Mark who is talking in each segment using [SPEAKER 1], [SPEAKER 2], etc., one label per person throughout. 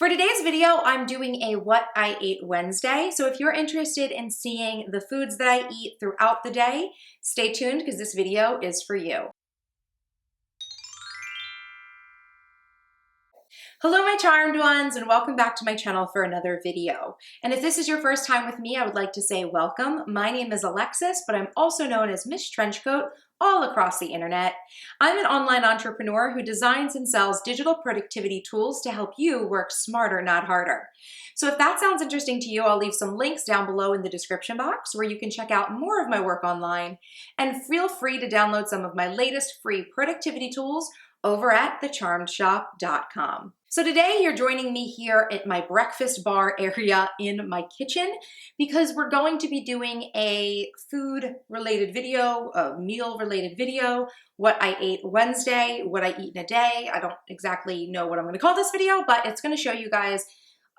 [SPEAKER 1] For today's video, I'm doing a What I Ate Wednesday. So if you're interested in seeing the foods that I eat throughout the day, stay tuned because this video is for you. Hello my charmed ones, and welcome back to my channel for another video. And if this is your first time with me, I would like to say welcome. My name is Alexis, but I'm also known as Miss Trenchcoat all across the internet. I'm an online entrepreneur who designs and sells digital productivity tools to help you work smarter, not harder. So if that sounds interesting to you, I'll leave some links down below in the description box where you can check out more of my work online, and feel free to download some of my latest free productivity tools over at thecharmedshop.com. So today you're joining me here at my breakfast bar area in my kitchen because we're going to be doing a food-related video, a meal-related video, what I ate Wednesday, what I eat in a day. I don't exactly know what I'm going to call this video, but it's going to show you guys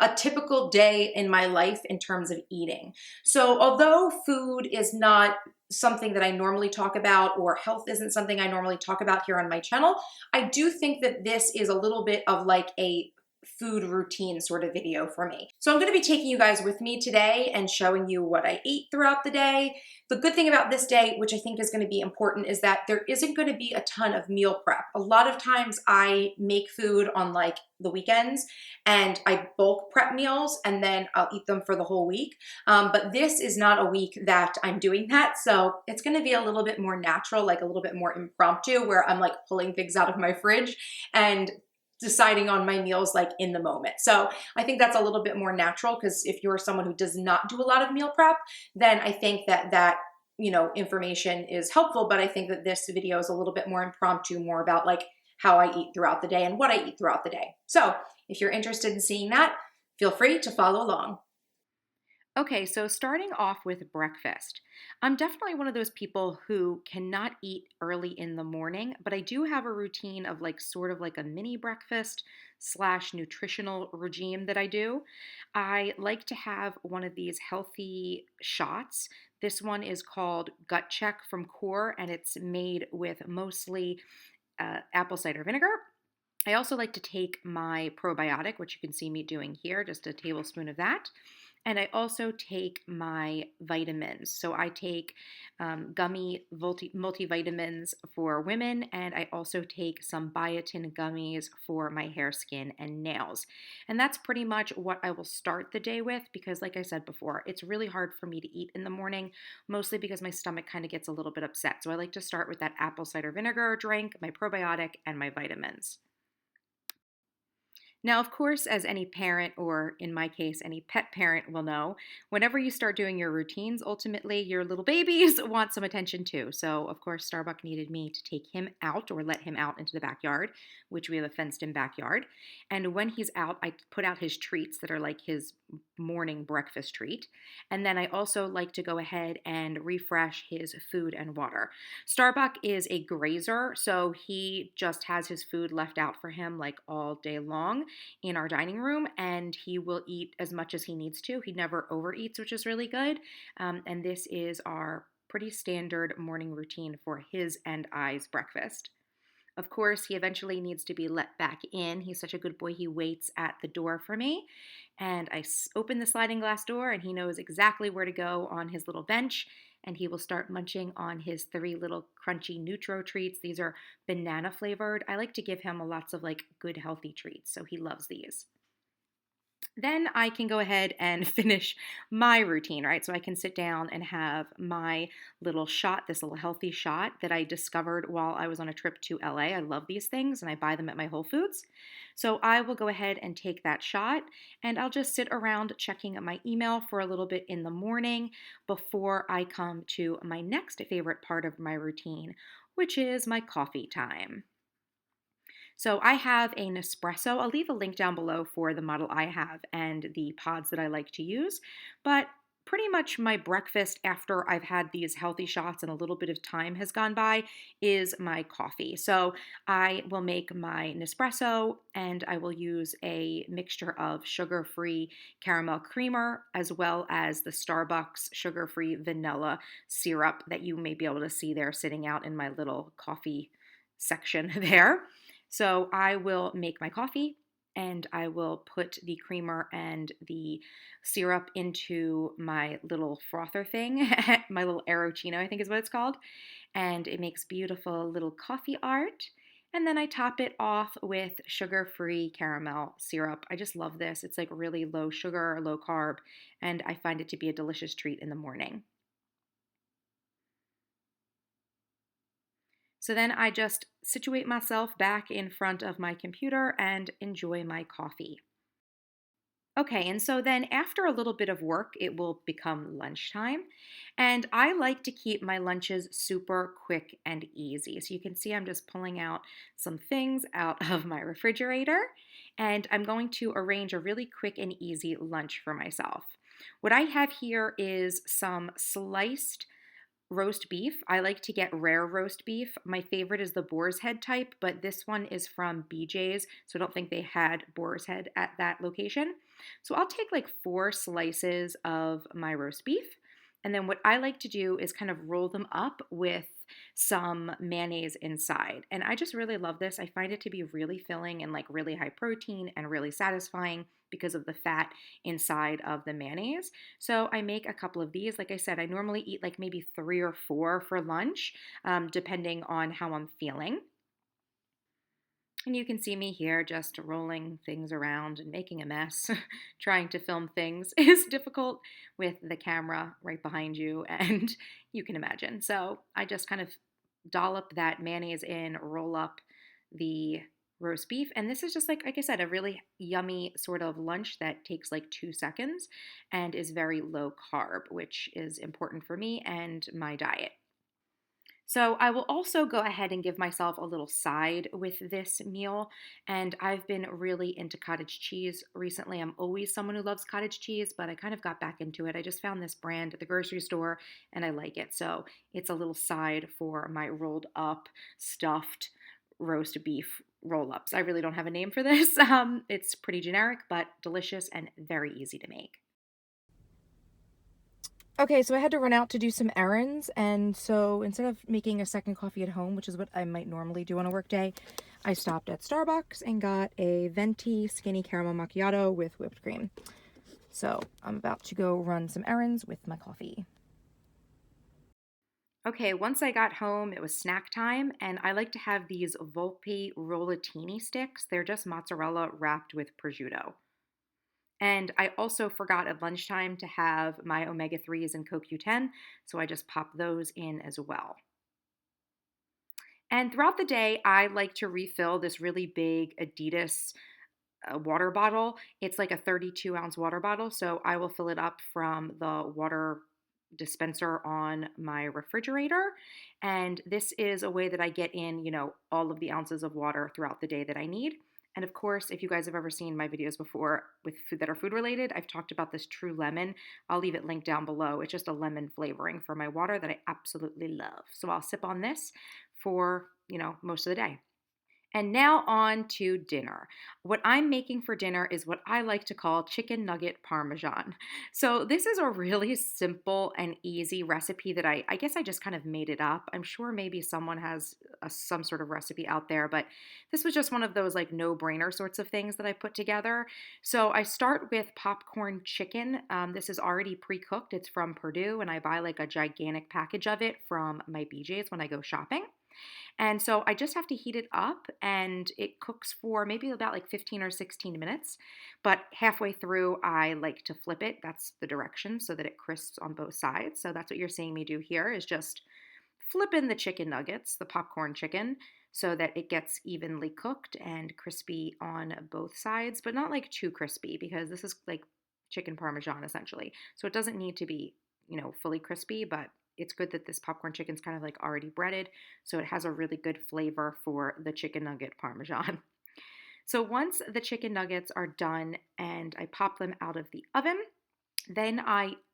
[SPEAKER 1] a typical day in my life in terms of eating. So although food is not something that I normally talk about, or health isn't something I normally talk about here on my channel, I do think that this is a little bit of like a food routine sort of video for me. So I'm going to be taking you guys with me today and showing you what I ate throughout the day. The good thing about this day, which I think is going to be important, is that there isn't going to be a ton of meal prep. A lot of times I make food on like the weekends and I bulk prep meals and then I'll eat them for the whole week. But this is not a week that I'm doing that. So it's going to be a little bit more natural, like a little bit more impromptu, where I'm like pulling things out of my fridge and deciding on my meals like in the moment. So I think that's a little bit more natural, because if you're someone who does not do a lot of meal prep, then I think that information is helpful. But I think that this video is a little bit more impromptu, more about like how I eat throughout the day and what I eat throughout the day. So if you're interested in seeing that, feel free to follow along.
[SPEAKER 2] Okay, so starting off with breakfast. I'm definitely one of those people who cannot eat early in the morning, but I do have a routine of like sort of like a mini breakfast slash nutritional regime that I do. I like to have one of these healthy shots. This one is called Gut Check from Core, and it's made with mostly apple cider vinegar. I also like to take my probiotic, which you can see me doing here, just a tablespoon of that. And I also take my vitamins. So I take gummy multivitamins for women, and I also take some biotin gummies for my hair, skin, and nails. And that's pretty much what I will start the day with, because like I said before, it's really hard for me to eat in the morning, mostly because my stomach kind of gets a little bit upset. So I like to start with that apple cider vinegar drink, my probiotic, and my vitamins. Now, of course, as any parent, or in my case, any pet parent will know, whenever you start doing your routines, ultimately your little babies want some attention too. So, of course, Starbuck needed me to take him out, or let him out into the backyard, which we have a fenced in backyard. And when he's out, I put out his treats that are like his morning breakfast treat. And then I also like to go ahead and refresh his food and water. Starbuck is a grazer, so he just has his food left out for him like all day long in our dining room, and he will eat as much as he needs to. He never overeats, which is really good. And this is our pretty standard morning routine for his and I's breakfast. Of course, he eventually needs to be let back in. He's such a good boy. He waits at the door for me. And I open the sliding glass door, and he knows exactly where to go on his little bench. And he will start munching on his 3 little crunchy Nutro treats. These are banana flavored. I like to give him lots of like good healthy treats, so he loves these. Then I can go ahead and finish my routine, right? So I can sit down and have my little shot, this little healthy shot that I discovered while I was on a trip to LA. I love these things and I buy them at my Whole Foods. So I will go ahead and take that shot, and I'll just sit around checking my email for a little bit in the morning before I come to my next favorite part of my routine, which is my coffee time. So I have a Nespresso. I'll leave a link down below for the model I have and the pods that I like to use. But pretty much my breakfast after I've had these healthy shots and a little bit of time has gone by is my coffee. So I will make my Nespresso, and I will use a mixture of sugar-free caramel creamer as well as the Starbucks sugar-free vanilla syrup that you may be able to see there sitting out in my little coffee section there. So I will make my coffee, and I will put the creamer and the syrup into my little frother thing, my little Arrowchino, I think is what it's called, and it makes beautiful little coffee art. And then I top it off with sugar-free caramel syrup. I just love this. It's like really low sugar, low carb, and I find it to be a delicious treat in the morning. So then I just situate myself back in front of my computer and enjoy my coffee. Okay, and so then after a little bit of work, it will become lunchtime. And I like to keep my lunches super quick and easy. So you can see I'm just pulling out some things out of my refrigerator, and I'm going to arrange a really quick and easy lunch for myself. What I have here is some sliced roast beef. I like to get rare roast beef. My favorite is the boar's head type, but this one is from BJ's, so I don't think they had boar's head at that location. So I'll take like 4 slices of my roast beef. And then what I like to do is kind of roll them up with some mayonnaise inside. And I just really love this. I find it to be really filling and like really high protein and really satisfying because of the fat inside of the mayonnaise. So I make a couple of these. Like I said, I normally eat like maybe 3 or 4 for lunch, depending on how I'm feeling. And you can see me here just rolling things around and making a mess. Trying to film things is difficult with the camera right behind you, and you can imagine. So I just kind of dollop that mayonnaise in, roll up the roast beef. And this is just like I said, a really yummy sort of lunch that takes like 2 seconds and is very low carb, which is important for me and my diet. So I will also go ahead and give myself a little side with this meal. And I've been really into cottage cheese recently. I'm always someone who loves cottage cheese, but I kind of got back into it. I just found this brand at the grocery store and I like it. So it's a little side for my rolled up, stuffed roast beef roll ups. I really don't have a name for this. It's pretty generic, but delicious and very easy to make. Okay, so I had to run out to do some errands, and so instead of making a second coffee at home, which is what I might normally do on a work day, I stopped at Starbucks and got a venti skinny caramel macchiato with whipped cream. So I'm about to go run some errands with my coffee. Okay, once I got home, it was snack time, and I like to have these Volpe rollatini sticks. They're just mozzarella wrapped with prosciutto. And I also forgot at lunchtime to have my omega 3s and CoQ10, so I just pop those in as well. And throughout the day, I like to refill this really big Adidas water bottle. It's like a 32-ounce water bottle, so I will fill it up from the water dispenser on my refrigerator. And this is a way that I get in, all of the ounces of water throughout the day that I need. And of course, if you guys have ever seen my videos before with food that are food related, I've talked about this True Lemon. I'll leave it linked down below. It's just a lemon flavoring for my water that I absolutely love. So I'll sip on this for, most of the day. And now on to dinner. What I'm making for dinner is what I like to call chicken nugget parmesan. So this is a really simple and easy recipe that I guess I just kind of made it up. I'm sure maybe someone has some sort of recipe out there, but this was just one of those like no-brainer sorts of things that I put together. So I start with popcorn chicken. This is already pre-cooked. It's from Purdue, and I buy like a gigantic package of it from my BJ's when I go shopping. And so I just have to heat it up and it cooks for maybe about like 15 or 16 minutes. But halfway through, I like to flip it. That's the direction so that it crisps on both sides. So that's what you're seeing me do here is just flip in the chicken nuggets, the popcorn chicken, so that it gets evenly cooked and crispy on both sides, but not like too crispy because this is like chicken parmesan essentially. So it doesn't need to be, fully crispy, but it's good that this popcorn chicken's kind of like already breaded, so it has a really good flavor for the chicken nugget parmesan. So once the chicken nuggets are done and I pop them out of the oven, then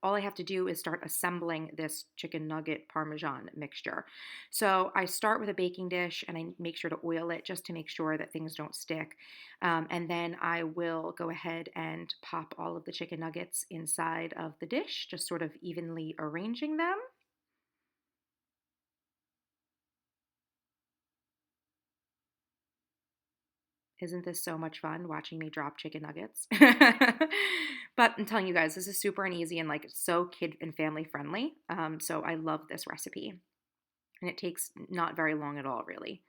[SPEAKER 2] all I have to do is start assembling this chicken nugget parmesan mixture. So I start with a baking dish and I make sure to oil it just to make sure that things don't stick. And then I will go ahead and pop all of the chicken nuggets inside of the dish, just sort of evenly arranging them. Isn't this so much fun watching me drop chicken nuggets? But I'm telling you guys, this is super and easy and like so kid and family friendly. So I love this recipe. And it takes not very long at all, really.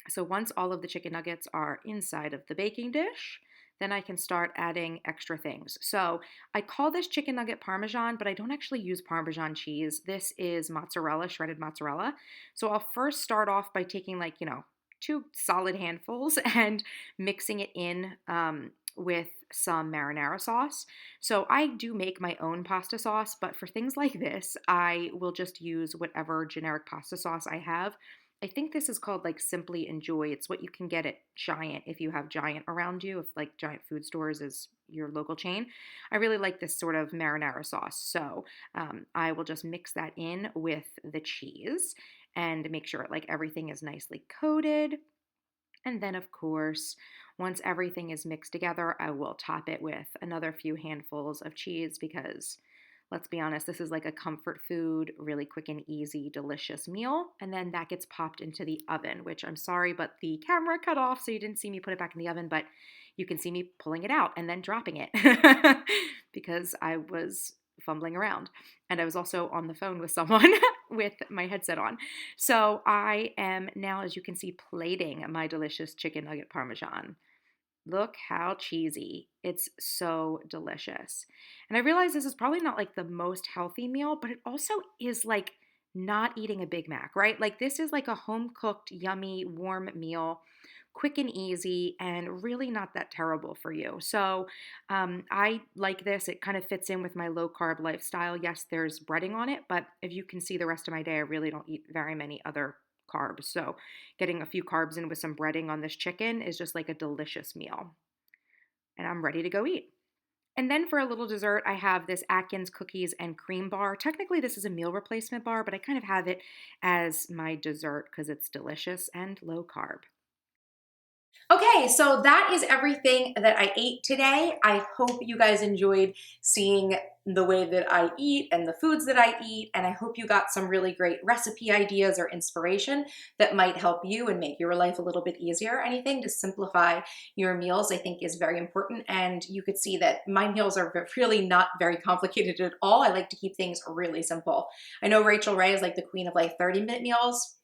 [SPEAKER 2] So once all of the chicken nuggets are inside of the baking dish, then I can start adding extra things. So I call this chicken nugget parmesan, but I don't actually use parmesan cheese. This is mozzarella, shredded mozzarella. So I'll first start off by taking like, two solid handfuls and mixing it in with some marinara sauce. So I do make my own pasta sauce, but for things like this, I will just use whatever generic pasta sauce I have. I think this is called like Simply Enjoy. It's what you can get at Giant if you have Giant around you, if like Giant Food Stores is your local chain. I really like this sort of marinara sauce. So I will just mix that in with the cheese and make sure like everything is nicely coated. And then, of course, once everything is mixed together, I will top it with another few handfuls of cheese because, let's be honest, this is like a comfort food, really quick and easy, delicious meal. And then that gets popped into the oven, which I'm sorry, but the camera cut off, so you didn't see me put it back in the oven, but you can see me pulling it out and then dropping it because I was fumbling around. And I was also on the phone with someone with my headset on. So I am now, as you can see, plating my delicious chicken nugget parmesan. Look how cheesy. It's so delicious. And I realize this is probably not like the most healthy meal, but it also is like not eating a Big Mac, right? Like this is like a home cooked, yummy, warm meal, quick and easy, and really not that terrible for you. So I like this. It kind of fits in with my low carb lifestyle. Yes, there's breading on it, but if you can see the rest of my day, I really don't eat very many other carbs. So getting a few carbs in with some breading on this chicken is just like a delicious meal. And I'm ready to go eat. And then for a little dessert, I have this Atkins cookies and cream bar. Technically, this is a meal replacement bar, but I kind of have it as my dessert because it's delicious and low carb.
[SPEAKER 1] Okay, so that is everything that I ate today. I hope you guys enjoyed seeing the way that I eat and the foods that I eat, and I hope you got some really great recipe ideas or inspiration that might help you and make your life a little bit easier. Anything to simplify your meals I think is very important, and you could see that my meals are really not very complicated at all. I like to keep things really simple. I know Rachel Ray is like the queen of like 30-minute meals.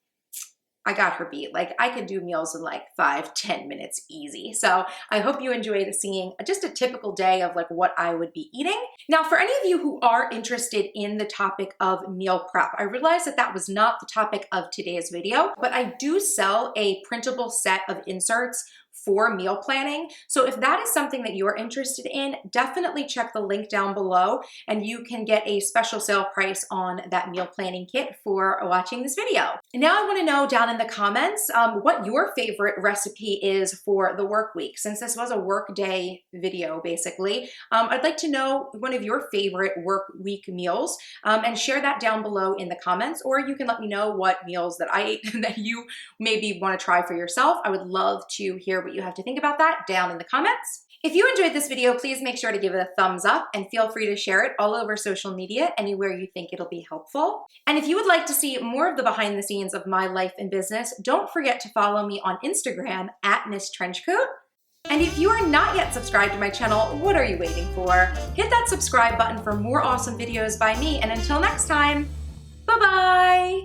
[SPEAKER 1] I got her beat. Like I could do meals in like 5-10 minutes easy. So I hope you enjoyed seeing just a typical day of like what I would be eating. Now, for any of you who are interested in the topic of meal prep, I realized that that was not the topic of today's video, but I do sell a printable set of inserts for meal planning. So if that is something that you're interested in, definitely check the link down below and you can get a special sale price on that meal planning kit for watching this video. And now I want to know down in the comments what your favorite recipe is for the work week. Since this was a work day video, basically, I'd like to know one of your favorite work week meals and share that down below in the comments, or you can let me know what meals that I ate that you maybe want to try for yourself. I would love to hear what you have to think about that down in the comments. If you enjoyed this video, please make sure to give it a thumbs up and feel free to share it all over social media anywhere you think it'll be helpful. And if you would like to see more of the behind the scenes of my life and business, don't forget to follow me on Instagram at MissTrenchcoat. And if you are not yet subscribed to my channel, what are you waiting for? Hit that subscribe button for more awesome videos by me, and until next time, bye-bye!